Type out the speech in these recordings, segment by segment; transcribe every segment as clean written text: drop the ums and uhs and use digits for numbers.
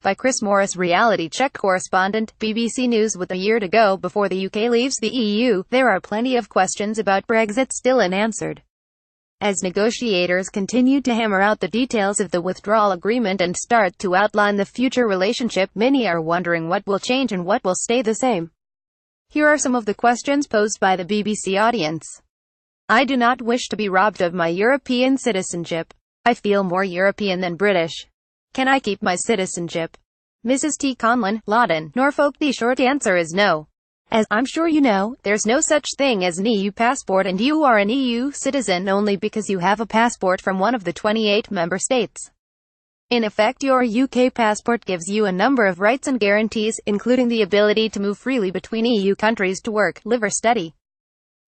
By Chris Morris, reality check correspondent, BBC News. With a year to go before the UK leaves the EU, there are plenty of questions about Brexit still unanswered. As negotiators continue to hammer out the details of the withdrawal agreement and start to outline the future relationship, many are wondering what will change and what will stay the same. Here are some of the questions posed by the BBC audience. I do not wish to be robbed of my European citizenship. I feel more European than British. Can I keep my citizenship? Mrs. T. Conlon, Loudon, Norfolk. The short answer is no. As I'm sure you know, there's no such thing as an EU passport, and you are an EU citizen only because you have a passport from one of the 28 member states. In effect, your UK passport gives you a number of rights and guarantees, including the ability to move freely between EU countries to work, live or study.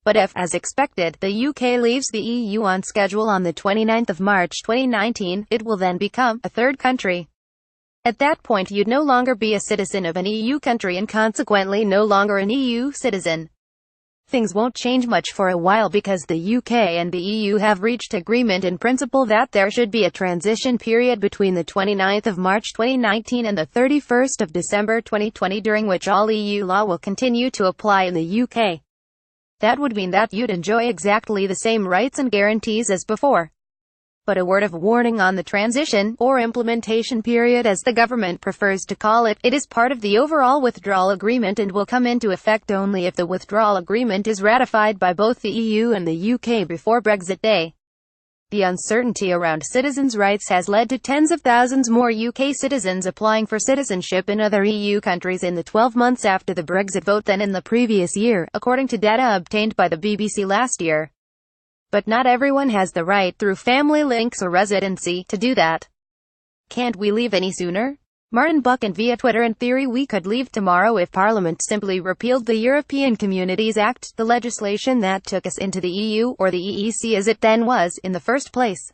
But if, as expected, the UK leaves the EU on schedule on the 29th of March 2019, it will then become a third country. At that point, you'd no longer be a citizen of an EU country and consequently no longer an EU citizen. Things won't change much for a while because the UK and the EU have reached agreement in principle that there should be a transition period between the 29th of March 2019 and the 31st of December 2020, during which all EU law will continue to apply in the UK. That would mean that you'd enjoy exactly the same rights and guarantees as before. But a word of warning on the transition, or implementation period as the government prefers to call it, it is part of the overall withdrawal agreement and will come into effect only if the withdrawal agreement is ratified by both the EU and the UK before Brexit Day. The uncertainty around citizens' rights has led to tens of thousands more UK citizens applying for citizenship in other EU countries in the 12 months after the Brexit vote than in the previous year, according to data obtained by the BBC last year. But not everyone has the right, through family links or residency, to do that. Can't we leave any sooner? Martin Buchan via Twitter. In theory we could leave tomorrow if Parliament simply repealed the European Communities Act, the legislation that took us into the EU, or the EEC as it then was, in the first place.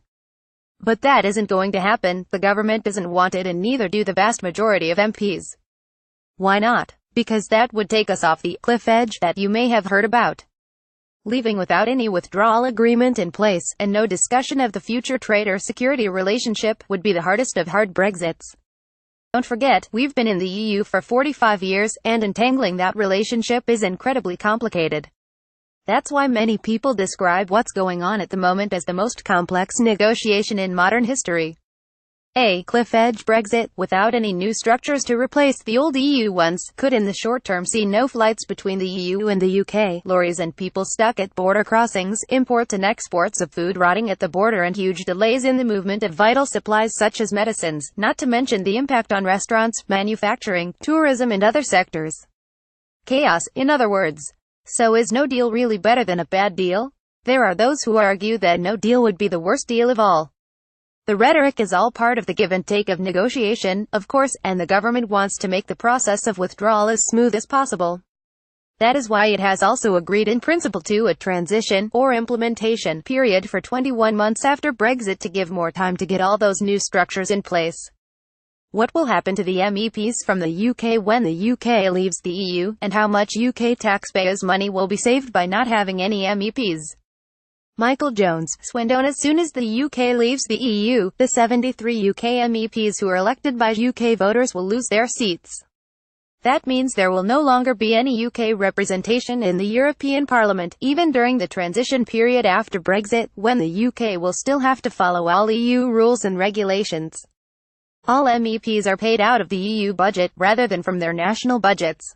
But that isn't going to happen. The government doesn't want it, and neither do the vast majority of MPs. Why not? Because that would take us off the cliff edge that you may have heard about. Leaving without any withdrawal agreement in place, and no discussion of the future trade or security relationship, would be the hardest of hard Brexits. Don't forget, we've been in the EU for 45 years, and untangling that relationship is incredibly complicated. That's why many people describe what's going on at the moment as the most complex negotiation in modern history. A cliff-edge Brexit, without any new structures to replace the old EU ones, could in the short term see no flights between the EU and the UK, lorries and people stuck at border crossings, imports and exports of food rotting at the border, and huge delays in the movement of vital supplies such as medicines, not to mention the impact on restaurants, manufacturing, tourism and other sectors. Chaos, in other words. So is no deal really better than a bad deal? There are those who argue that no deal would be the worst deal of all. The rhetoric is all part of the give and take of negotiation, of course, and the government wants to make the process of withdrawal as smooth as possible. That is why it has also agreed in principle to a transition, or implementation, period for 21 months after Brexit to give more time to get all those new structures in place. What will happen to the MEPs from the UK when the UK leaves the EU, and how much UK taxpayers' money will be saved by not having any MEPs? Michael Jones, Swindon. As soon as the UK leaves the EU, the 73 UK MEPs who are elected by UK voters will lose their seats. That means there will no longer be any UK representation in the European Parliament, even during the transition period after Brexit, when the UK will still have to follow all EU rules and regulations. All MEPs are paid out of the EU budget, rather than from their national budgets.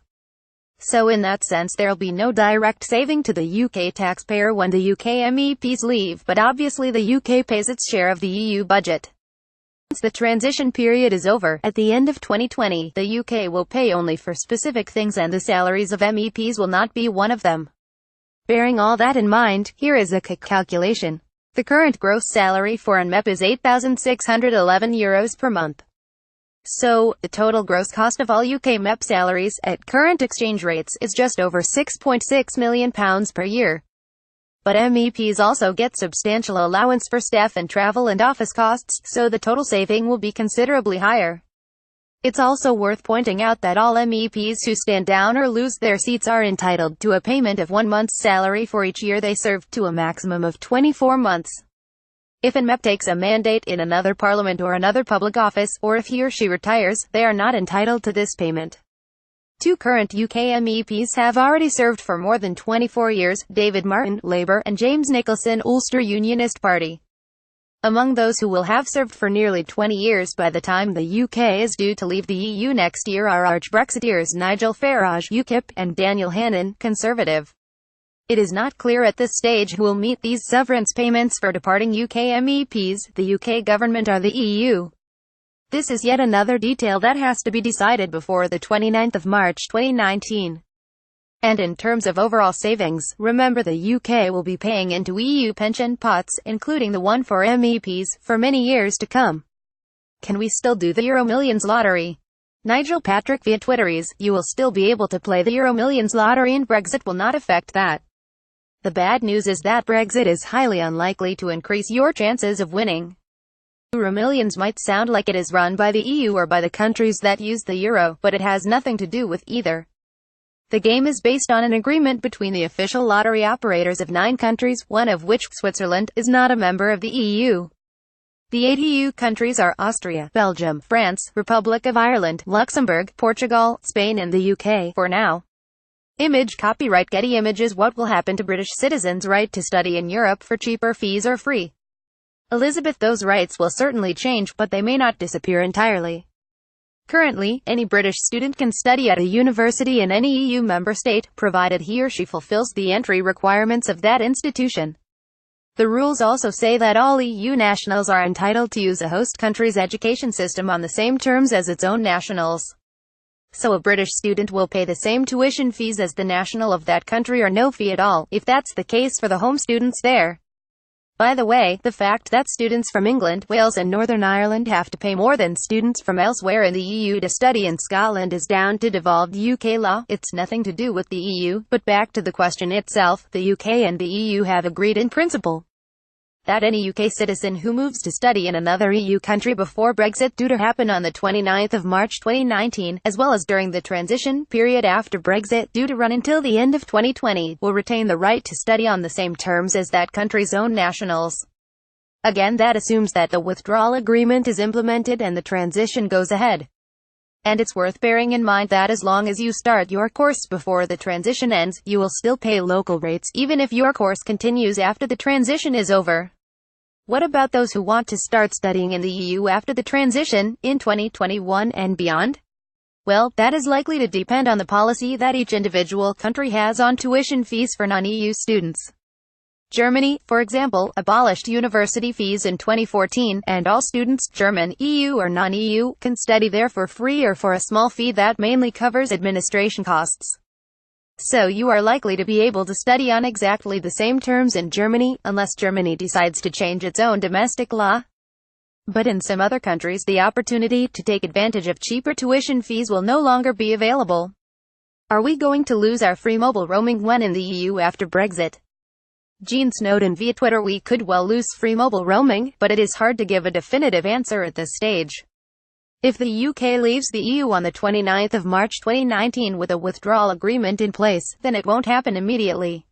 So in that sense there'll be no direct saving to the UK taxpayer when the UK MEPs leave, but obviously the UK pays its share of the EU budget. Once the transition period is over, at the end of 2020, the UK will pay only for specific things and the salaries of MEPs will not be one of them. Bearing all that in mind, here is a calculation. The current gross salary for an MEP is €8,611 per month. So, the total gross cost of all UK MEP salaries, at current exchange rates, is just over £6.6 million per year. But MEPs also get substantial allowance for staff and travel and office costs, so the total saving will be considerably higher. It's also worth pointing out that all MEPs who stand down or lose their seats are entitled to a payment of 1 month's salary for each year they served, to a maximum of 24 months. If an MEP takes a mandate in another parliament or another public office, or if he or she retires, they are not entitled to this payment. Two current UK MEPs have already served for more than 24 years, David Martin, Labour, and James Nicholson, Ulster Unionist Party. Among those who will have served for nearly 20 years by the time the UK is due to leave the EU next year are arch-Brexiteers Nigel Farage, UKIP, and Daniel Hannan, Conservative. It is not clear at this stage who will meet these severance payments for departing UK MEPs, the UK government or the EU. This is yet another detail that has to be decided before the 29th of March 2019. And in terms of overall savings, remember the UK will be paying into EU pension pots, including the one for MEPs, for many years to come. Can we still do the Euro Millions lottery? Nigel Patrick via Twitteries, you will still be able to play the Euro Millions lottery and Brexit will not affect that. The bad news is that Brexit is highly unlikely to increase your chances of winning. Euro Millions might sound like it is run by the EU or by the countries that use the euro, but it has nothing to do with either. The game is based on an agreement between the official lottery operators of 9 countries, one of which, Switzerland, is not a member of the EU. The 8 EU countries are Austria, Belgium, France, Republic of Ireland, Luxembourg, Portugal, Spain and the UK, for now. Image copyright Getty Images. What will happen to British citizens' right to study in Europe for cheaper fees or free? Elizabeth, those rights will certainly change, but they may not disappear entirely. Currently, any British student can study at a university in any EU member state, provided he or she fulfills the entry requirements of that institution. The rules also say that all EU nationals are entitled to use a host country's education system on the same terms as its own nationals. So a British student will pay the same tuition fees as the national of that country or no fee at all, if that's the case for the home students there. By the way, the fact that students from England, Wales and Northern Ireland have to pay more than students from elsewhere in the EU to study in Scotland is down to devolved UK law. It's nothing to do with the EU, but back to the question itself, the UK and the EU have agreed in principle that any UK citizen who moves to study in another EU country before Brexit due to happen on the 29th of March 2019, as well as during the transition period after Brexit due to run until the end of 2020, will retain the right to study on the same terms as that country's own nationals. Again, that assumes that the withdrawal agreement is implemented and the transition goes ahead. And it's worth bearing in mind that as long as you start your course before the transition ends, you will still pay local rates, even if your course continues after the transition is over. What about those who want to start studying in the EU after the transition, in 2021 and beyond? Well, that is likely to depend on the policy that each individual country has on tuition fees for non-EU students. Germany, for example, abolished university fees in 2014, and all students, German, EU or non-EU, can study there for free or for a small fee that mainly covers administration costs. So you are likely to be able to study on exactly the same terms in Germany, unless Germany decides to change its own domestic law. But in some other countries, the opportunity to take advantage of cheaper tuition fees will no longer be available. Are we going to lose our free mobile roaming when in the EU after Brexit? Gene Snowden via Twitter. We could well lose free mobile roaming, but it is hard to give a definitive answer at this stage. If the UK leaves the EU on the 29th of March 2019 with a withdrawal agreement in place, then it won't happen immediately.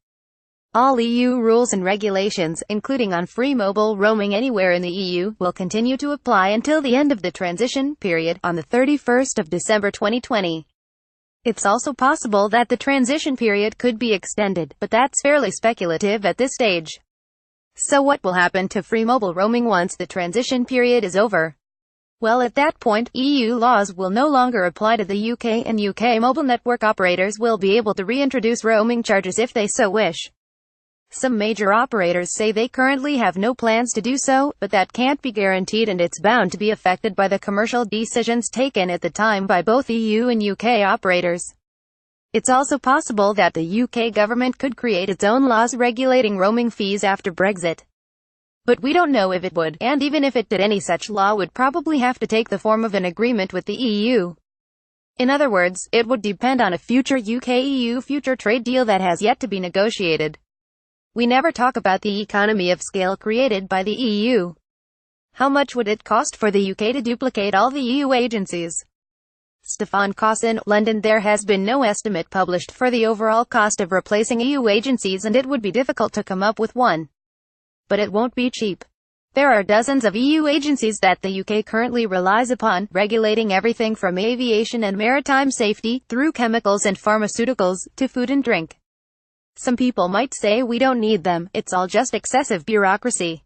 All EU rules and regulations, including on free mobile roaming anywhere in the EU, will continue to apply until the end of the transition period, on the 31st of December 2020. It's also possible that the transition period could be extended, but that's fairly speculative at this stage. So what will happen to free mobile roaming once the transition period is over? Well, at that point, EU laws will no longer apply to the UK, and UK mobile network operators will be able to reintroduce roaming charges if they so wish. Some major operators say they currently have no plans to do so, but that can't be guaranteed and it's bound to be affected by the commercial decisions taken at the time by both EU and UK operators. It's also possible that the UK government could create its own laws regulating roaming fees after Brexit. But we don't know if it would, and even if it did, any such law would probably have to take the form of an agreement with the EU. In other words, it would depend on a future UK-EU future trade deal that has yet to be negotiated. We never talk about the economy of scale created by the EU. How much would it cost for the UK to duplicate all the EU agencies? Stefan Cosson, London. There has been no estimate published for the overall cost of replacing EU agencies, and it would be difficult to come up with one. But it won't be cheap. There are dozens of EU agencies that the UK currently relies upon, regulating everything from aviation and maritime safety, through chemicals and pharmaceuticals, to food and drink. Some people might say we don't need them, it's all just excessive bureaucracy.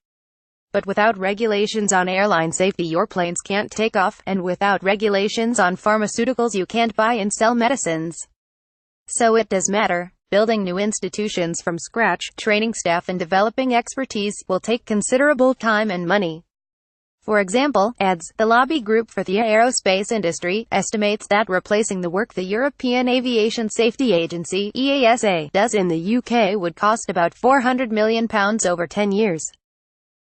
But without regulations on airline safety your planes can't take off, and without regulations on pharmaceuticals you can't buy and sell medicines. So it does matter. Building new institutions from scratch, training staff and developing expertise, will take considerable time and money. For example, ADS, the lobby group for the aerospace industry, estimates that replacing the work the European Aviation Safety Agency, EASA, does in the UK would cost about £400 million over 10 years.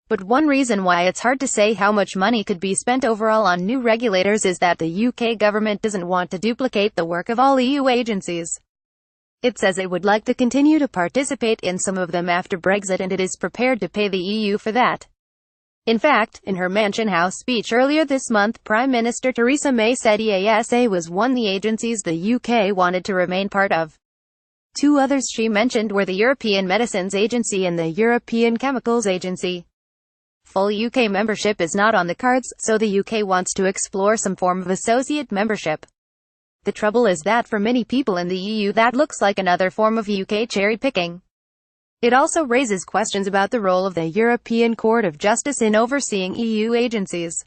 But one reason why it's hard to say how much money could be spent overall on new regulators is that the UK government doesn't want to duplicate the work of all EU agencies. It says it would like to continue to participate in some of them after Brexit, and it is prepared to pay the EU for that. In fact, in her Mansion House speech earlier this month, Prime Minister Theresa May said EASA was one of the agencies the UK wanted to remain part of. Two others she mentioned were the European Medicines Agency and the European Chemicals Agency. Full UK membership is not on the cards, so the UK wants to explore some form of associate membership. The trouble is that for many people in the EU that looks like another form of UK cherry-picking. It also raises questions about the role of the European Court of Justice in overseeing EU agencies.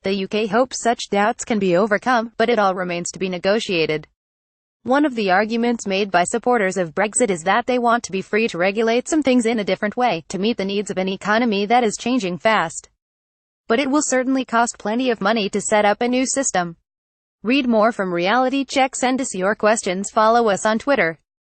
The UK hopes such doubts can be overcome, but it all remains to be negotiated. One of the arguments made by supporters of Brexit is that they want to be free to regulate some things in a different way, to meet the needs of an economy that is changing fast. But it will certainly cost plenty of money to set up a new system. Read more from Reality Check. Send us your questions. Follow us on Twitter.